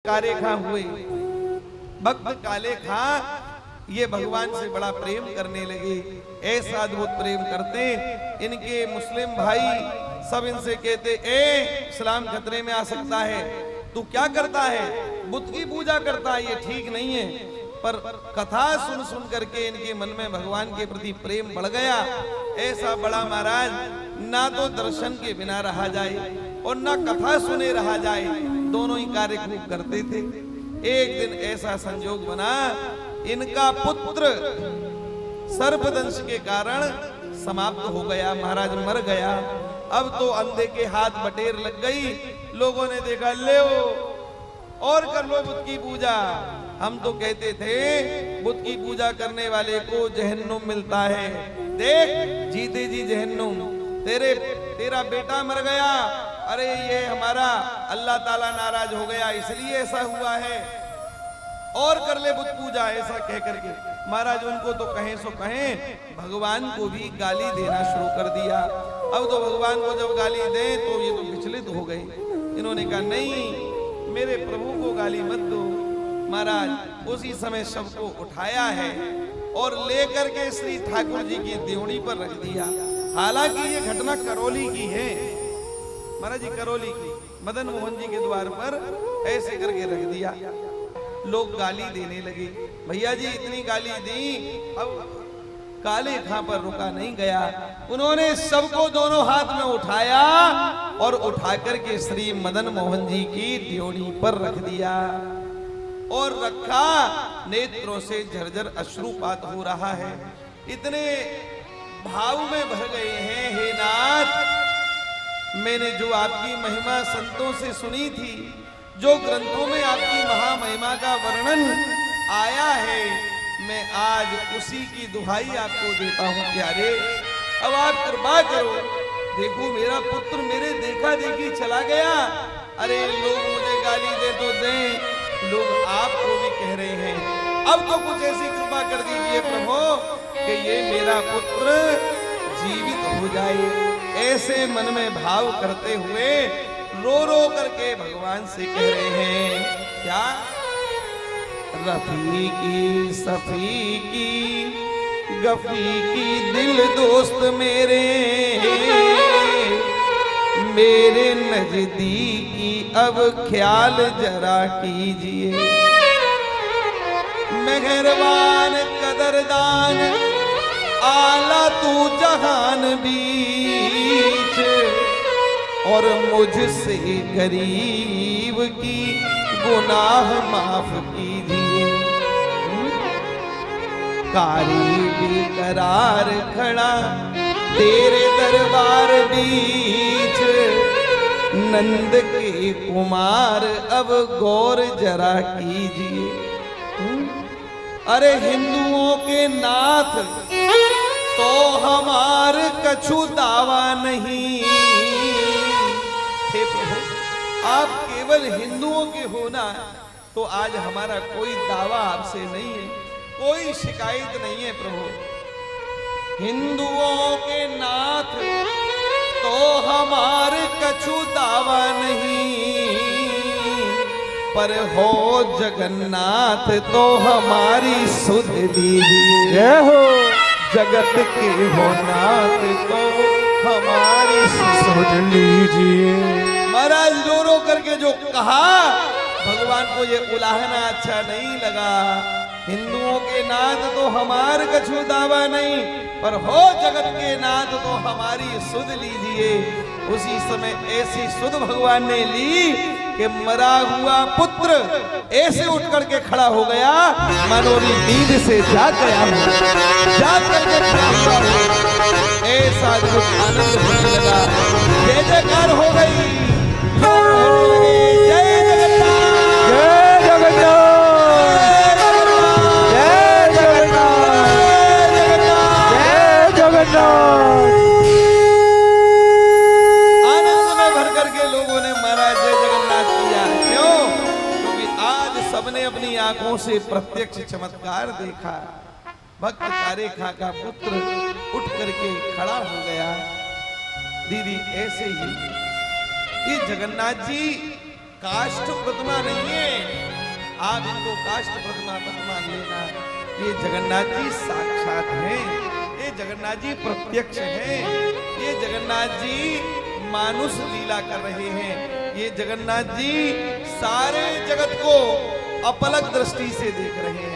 काले खां हुए। भक्त काले खां ये भगवान से बड़ा प्रेम करने लगे, ऐसा अद्भुत प्रेम करते। इनके मुस्लिम भाई सब इनसे कहते, ए इस्लाम खतरे में आ सकता है, तू क्या करता है, बुद्ध की पूजा करता है, ये ठीक नहीं है। पर कथा सुन सुन करके इनके मन में भगवान के प्रति प्रेम बढ़ गया। ऐसा बड़ा महाराज, ना तो दर्शन के बिना रहा जाए और ना कथा सुने रहा जाए, दोनों ही कार्य खूब करते थे। एक दिन ऐसा संजोग बना, इनका पुत्र सर्पदंश के कारण समाप्त हो गया, महाराज मर गया। अब तो अंधे के हाथ बटेर लग गई। लोगों ने देखा, ले और कर लो बुद्ध की पूजा। हम तो कहते थे बुद्ध की पूजा करने वाले को जहन्नुम मिलता है। देख जीते जी जहन्नुम, तेरा बेटा मर गया, अरे ये हमारा अल्लाह ताला नाराज हो गया इसलिए ऐसा हुआ है, और कर ले बुद्ध पूजा, ऐसा कह करके महाराज उनको तो कहें सो कहें, भगवान को भी गाली देना शुरू कर दिया। अब तो भगवान को जब गाली दें तो ये तो विचलित हो गए। इन्होंने कहा, नहीं मेरे प्रभु को गाली मत दो। महाराज उसी समय शव को उठाया है और लेकर के श्री ठाकुर जी की देवड़ी पर रख दिया। हालांकि ये घटना करौली की है, महाराज जी करौली की, मदन मोहन जी के द्वार पर ऐसे करके रख दिया। लोग गाली देने लगे, भैया जी इतनी गाली दी। अब काले खां पर रुका नहीं गया, उन्होंने सबको दोनों हाथ में उठाया और उठाकर के श्री मदन मोहन जी की ड्योढ़ी पर रख दिया और रखा। नेत्रों से झरझर अश्रुपात हो रहा है, इतने भाव में भर गए हैं। हे नाथ, मैंने जो आपकी महिमा संतों से सुनी थी, जो ग्रंथों में आपकी महामहिमा का वर्णन आया है, मैं आज उसी की दुहाई आपको देता हूं प्यारे। अब आप कृपा करो, देखो मेरा पुत्र मेरे देखा देखी चला गया। अरे लोग मुझे गाली दे तो दें, लोग आपको भी कह रहे हैं। अब तो कुछ ऐसी कृपा कर दीजिए प्रभु कि ये मेरा पुत्र जीवित हो जाए। ऐसे मन में भाव करते हुए रो रो करके भगवान से कह रहे हैं, क्या रफीकी सफीकी गफीकी दिल दोस्त मेरे, मेरे नजदीकी अब ख्याल जरा कीजिए। मेहरबान कदरदान आला तू जहान बीच, और मुझसे गरीब की गुनाह माफ कीजिए। कारी बेकरार खड़ा तेरे दरबार बीच, नंद के कुमार अब गौर जरा कीजिए। अरे हिंदुओं के नाथ तो हमार कछु दावा नहीं, आप केवल हिंदुओं के होना तो आज हमारा कोई दावा आपसे नहीं है, कोई शिकायत नहीं है प्रभु। हिंदुओं के नाथ तो हमारे कछु दावा नहीं, पर हो जगन्नाथ तो हमारी सुध लीजिए। जय हो जगत के हो नाथ तो हमारी सुध लीजिए। महाराज रो रो करके जो कहा, भगवान को ये उलाहना अच्छा नहीं लगा। हिंदुओं के नाथ तो हमार कछु दावा नहीं, पर हो जगत के नाथ तो हमारी सुध लीजिए। उसी समय ऐसी सुध भगवान ने ली कि मरा हुआ पुत्र ऐसे उठ करके खड़ा हो गया, मनोरी नींद से जाग गया, जाग करके खड़ा हुआ। ऐसा आनंद होने लगा, जय जयकार हो गई। जय जगन्नाथ, जय जगन्नाथ, जय जगन्नाथ, जय जगन्नाथ। आनंद में भर करके लोगों ने महाराज जय जगन्नाथ किया। क्यों? क्योंकि आज सबने अपनी आंखों से प्रत्यक्ष चमत्कार देखा। भक्त कारेखा का पुत्र उठ करके खड़ा हो गया। दीदी ऐसे ही ये जगन्नाथ जी काष्ठ प्रतिमा नहीं है, आप इनको काष्ठ प्रतिमा मत मान लेना। ये जगन्नाथ जी साक्षात हैं, ये जगन्नाथ जी प्रत्यक्ष हैं, ये जगन्नाथ जी मानुष लीला कर रहे हैं, ये जगन्नाथ जी सारे जगत को अपलक दृष्टि से देख रहे हैं।